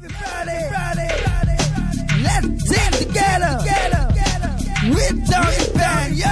Everybody, let's sing together. With Tony Bang, yo.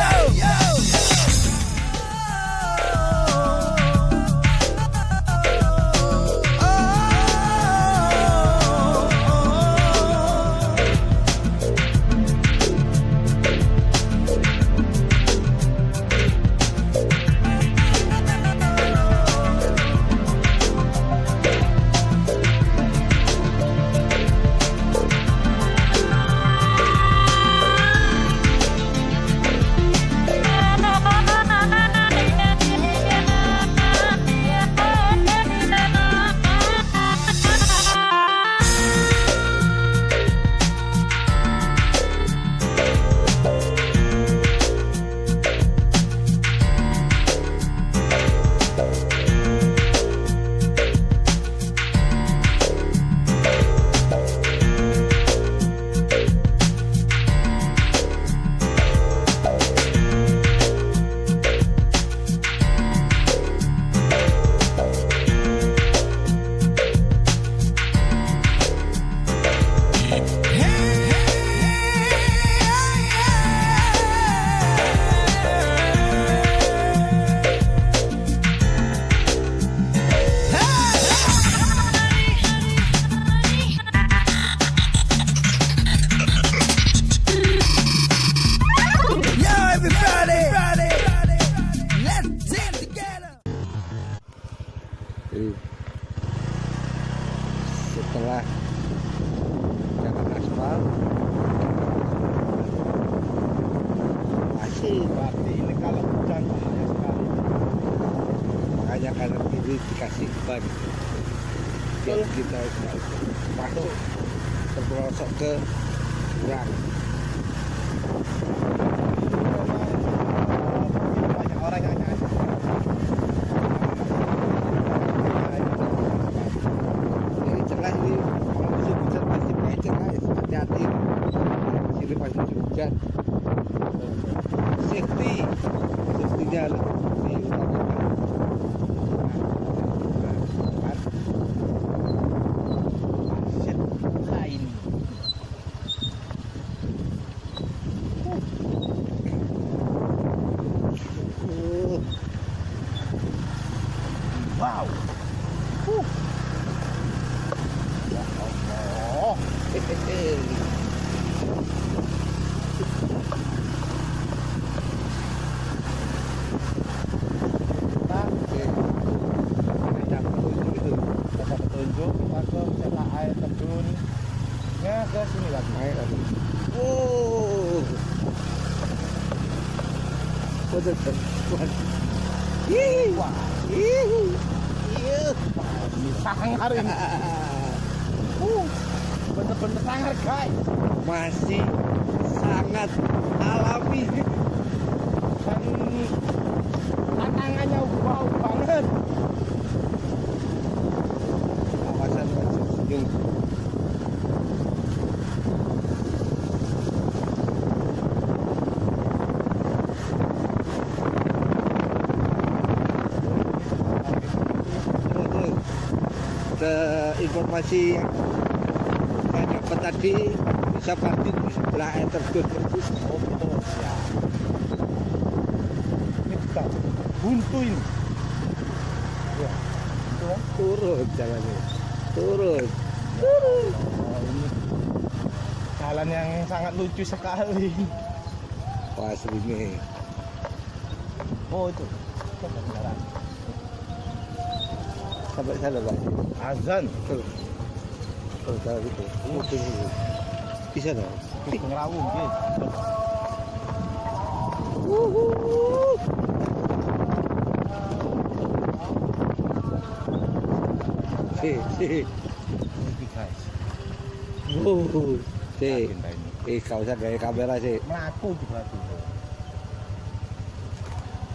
Setelah jalan aspal masih Berarti ini kalau hujan bahaya sekali. makanya kanan kiri dikasih ban biar kita masuk terperosok ke jurang. Banyak orang yang nyanyi. Ini celah ini kalau musim hujan pasti becek guys, hati-hati sini pas musim hujan. Safety-nya harus diutamakan. Wow. Ya Allah. Dapat petunjuk, langsung setelah air terjun ke sini lagi. Air lagi. Wow. Betul. Wah, ini sangar ini. Bener-bener sangar guys. Masih sangat alami. Dan tantangannya wow banget. Kawasan Wajib Senyum. Informasi yang saya dapat tadi bisa pasti di sebelah air terjun. Oh betul ya. Ini kita buntu ini. Ya, itu kan. Turun jalannya, turun. Oh, ini jalan yang sangat lucu sekali. Wah ini Oh itu. Jalan. sampai sana Pak. Azan. Tuh. Oh jalan itu. Mungkin itu. Bisa dong. Ngerawung gitu. Si. Ini guys. Si. Kau usah gaya kamera sih. Melaku juga tuh.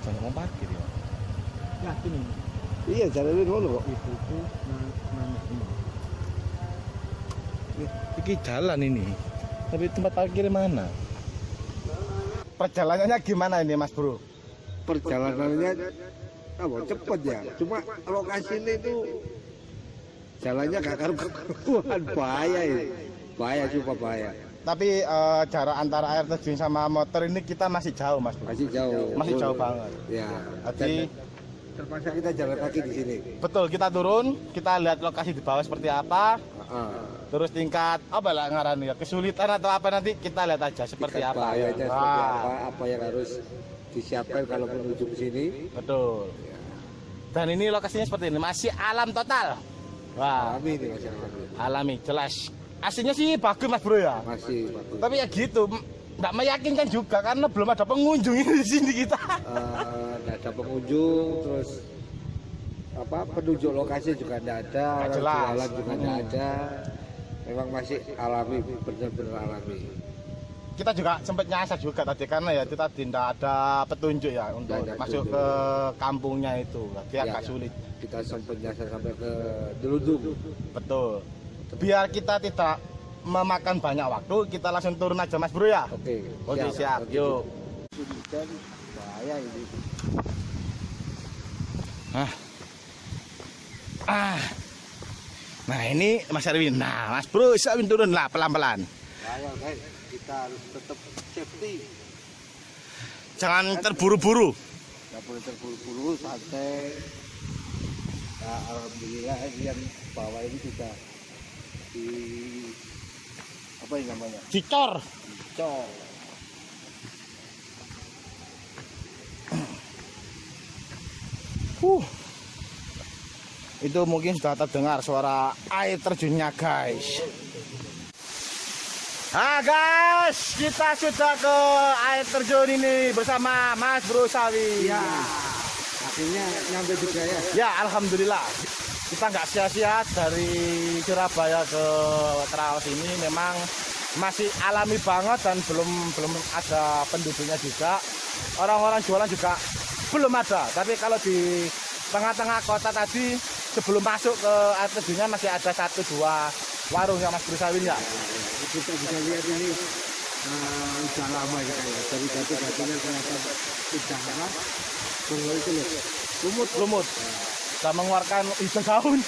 Jangan mau parkir ya. Yakin ini. Iya jalan ini ngono kok. Itu ini jalan ini. Tapi tempat parkir mana? Perjalanannya gimana ini Mas Bro? Perjalanannya cepet ya. Cuma lokasi ini tuh Jalannya gak karu-karuan, bahaya ini. Bahaya, super bahaya. Tapi jarak antara air terjun sama motor ini kita masih jauh, Mas Bro. Masih jauh. Masih jauh banget. Ya. Jadi Terpaksa kita jalan kaki di sini. betul, kita turun, kita lihat lokasi di bawah seperti apa. Terus tingkat apa lah ngarani ya, kesulitan atau apa nanti kita lihat aja seperti Tingkat apa. bahayanya seperti apa yang harus disiapkan kalau menuju ke sini. Betul. Dan ini lokasinya seperti ini, masih alam total. Wah, Alami ini masyarakat. alami jelas. Aslinya sih bagus Mas Bro ya. Masih bagus. Tapi ya gitu, nggak meyakinkan juga karena belum ada pengunjung di sini kita. Nggak ada pengunjung, terus apa penunjuk lokasi juga nggak ada, orang jelas. jualan juga nggak ada. Memang masih alami, benar-benar alami. Kita juga sempat nyasar juga tadi karena ya kita tidak ada petunjuk ya untuk Nggak ada masuk petunjuk. ke kampungnya itu, dia Ya, agak sulit. Kita sempat nyasar sampai ke Delundung. Betul. Biar kita tidak memakan banyak waktu, kita langsung turun aja Mas Bro ya. Oke. Oke, siap. Yuk. Hujan bahaya ini. Nah ini Mas Erwin. Nah Mas Bro, Erwin turun lah pelan-pelan. Bahaya guys, kita harus tetap safety. Jangan terburu-buru. Nggak boleh terburu-buru, santai. Nah, alhamdulillah yang bawah ini sudah di apa ini namanya? Dicor. Col. Itu mungkin sudah terdengar suara air terjunnya guys. Guys, kita sudah ke air terjun ini bersama Mas Bro Sawi. Ya, akhirnya nyampe juga ya. Ya, alhamdulillah. Kita nggak sia-sia dari Surabaya ke Trawas ini, memang masih alami banget dan belum ada penduduknya juga. Orang-orang jualan juga belum ada. Tapi kalau di tengah-tengah kota tadi sebelum masuk ke air terjunnya masih ada 1-2 warung yang Mas Bro Sawin ya. Kita bisa lihat ini udah lama ya kayak dari batu-batunya kelihatan udah lama. Kalau itu loh, Lumut. Sudah mengeluarkan hijau daun.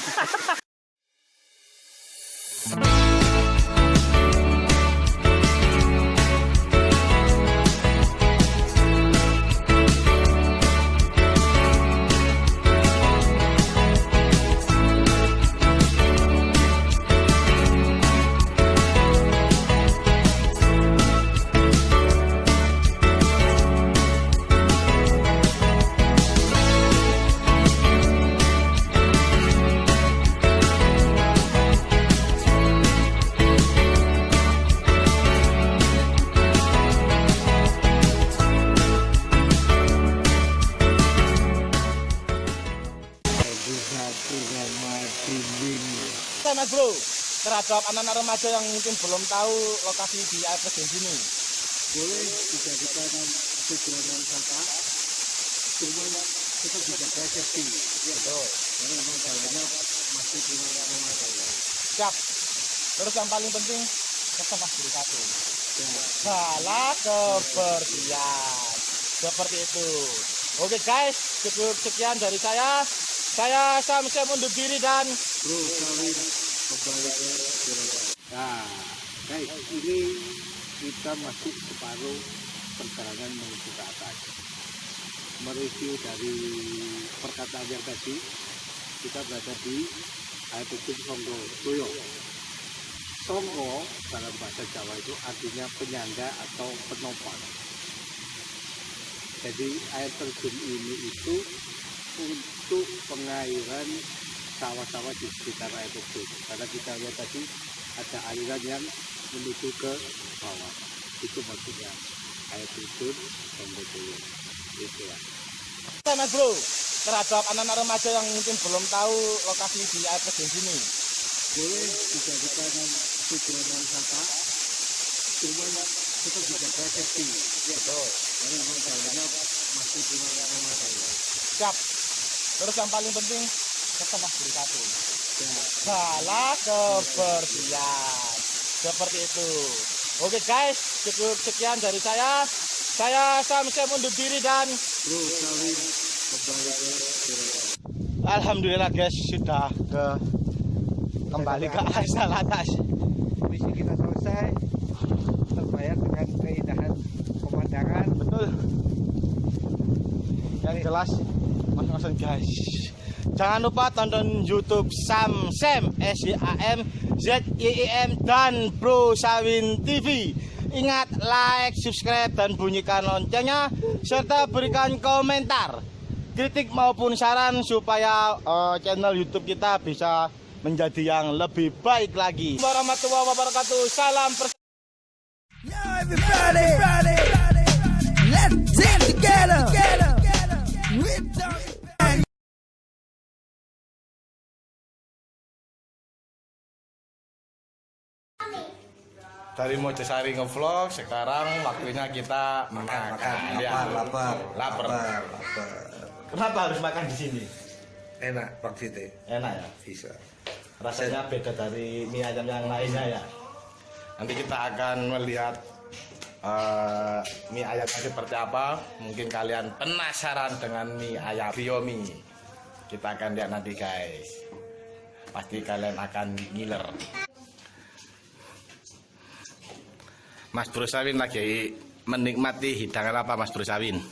Mas Bro, terhadap anak-anak remaja yang mungkin belum tahu lokasi di air terjun sini. boleh dijadikan tujuan wisata, cuma tetap dijaga safety. Ya, Betul. karena memang jalannya masih kurang memadai. Siap. Terus yang paling penting tetap Mas Bro satu. Ya, Salah kebersihan. Seperti itu. Oke guys, cukup sekian dari saya. Saya Samsem undur diri dan Bro Sawin kembali ke Surabaya. Nah, guys, ini kita masuk separuh perjalanan menuju ke atas. Mereview dari perkataan yang tadi, kita berada di air terjun Songgo Toyo. Songgo dalam bahasa Jawa itu artinya penyangga atau penopang. Jadi air terjun ini itu untuk pengairan sawah-sawah di sekitar air terjun. Karena kita lihat tadi ada aliran yang menuju ke bawah. Itu maksudnya air terjun Songgo Toyo. Itu ya. Mas Bro, terhadap anak-anak remaja yang mungkin belum tahu lokasi di air terjun sini. Boleh dijadikan tujuan wisata, cuma tetap dijaga safety. Betul. Karena memang jalannya masih kurang memadai. Siap. Terus yang paling penting tetap Mas Bro satu. Ya, Salah kebersihan. Seperti itu. Oke guys, cukup sekian dari saya. Saya Samsem undur diri dan Bro Sawin kembali ke Surabaya. alhamdulillah guys sudah ke kembali ke asal atas. Misi kita selesai, terbayar dengan keindahan pemandangan. Betul. Yang jelas, masing-masing guys. Jangan lupa tonton YouTube Sam SYAM ZIIM dan Bro Sawin TV. Ingat like, subscribe dan bunyikan loncengnya serta berikan komentar, kritik maupun saran supaya channel YouTube kita bisa menjadi yang lebih baik lagi. Warahmatullahi wabarakatuh. Salam Yo, everybody, let's dance together. With Doggy Bang. Dari Mojosari ngevlog, sekarang waktunya kita makan. Lapar. Kenapa harus makan di sini? Enak Pak Siti. Enak ya? Bisa. Rasanya beda dari mie ayam yang lainnya ya. Nanti kita akan melihat mie ayam seperti apa. Mungkin kalian penasaran dengan mie ayam Biomi. Kita akan lihat nanti guys. Pasti kalian akan ngiler. Mas Bro Sawin lagi menikmati hidangan apa Mas Bro Sawin?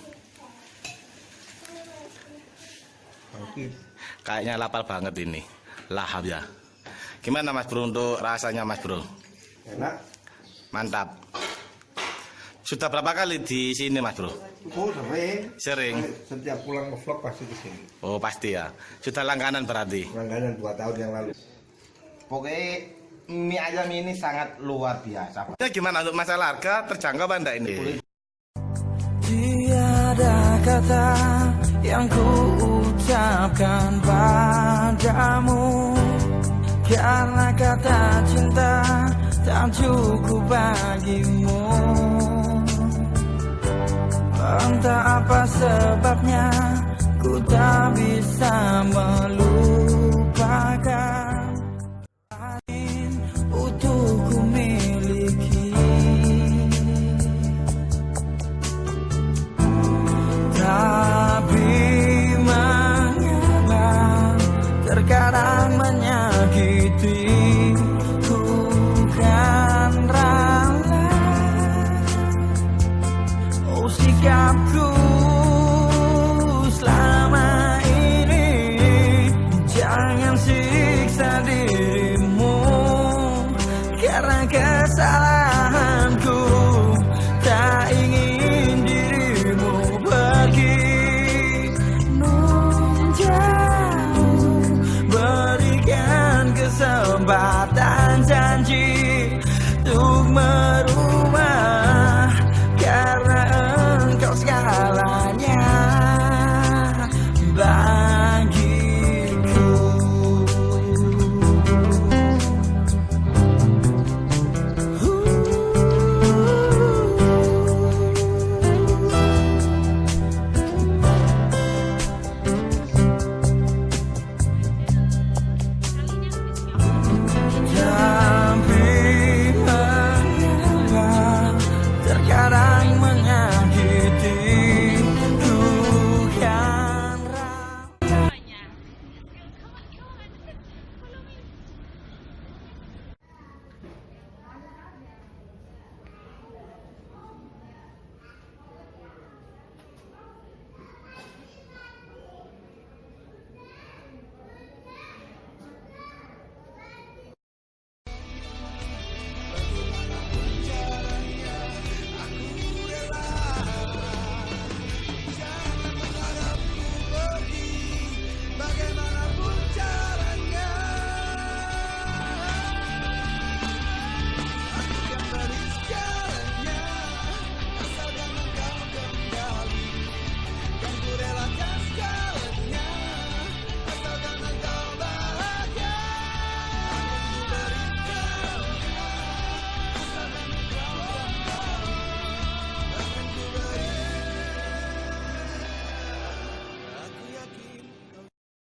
Kayaknya lapar banget ini. Lahap ya. Gimana Mas Bro untuk rasanya Mas Bro? Enak. Mantap. Sudah berapa kali di sini Mas Bro? Oh, Sering. Setiap pulang ngevlog pasti di sini. Oh pasti ya. Sudah langganan berarti. Langganan 2 tahun yang lalu. Pokoknya mie ayam ini sangat luar biasa. Gimana untuk masalah harga, terjangkau apa enggak ini? Tiada kata yang ku ucapkan padamu, karena kata cinta tak cukup bagimu. Entah apa sebabnya ku tak bisa melupakan untuk ku miliki. Tapi mengapa terkadang menyakiti ku kan rela. Oh sikapku selama ini, jangan siksa dirimu, karena kesalahanku tak ingin dirimu pergi menjauh. Berikan kesempatan janji untuk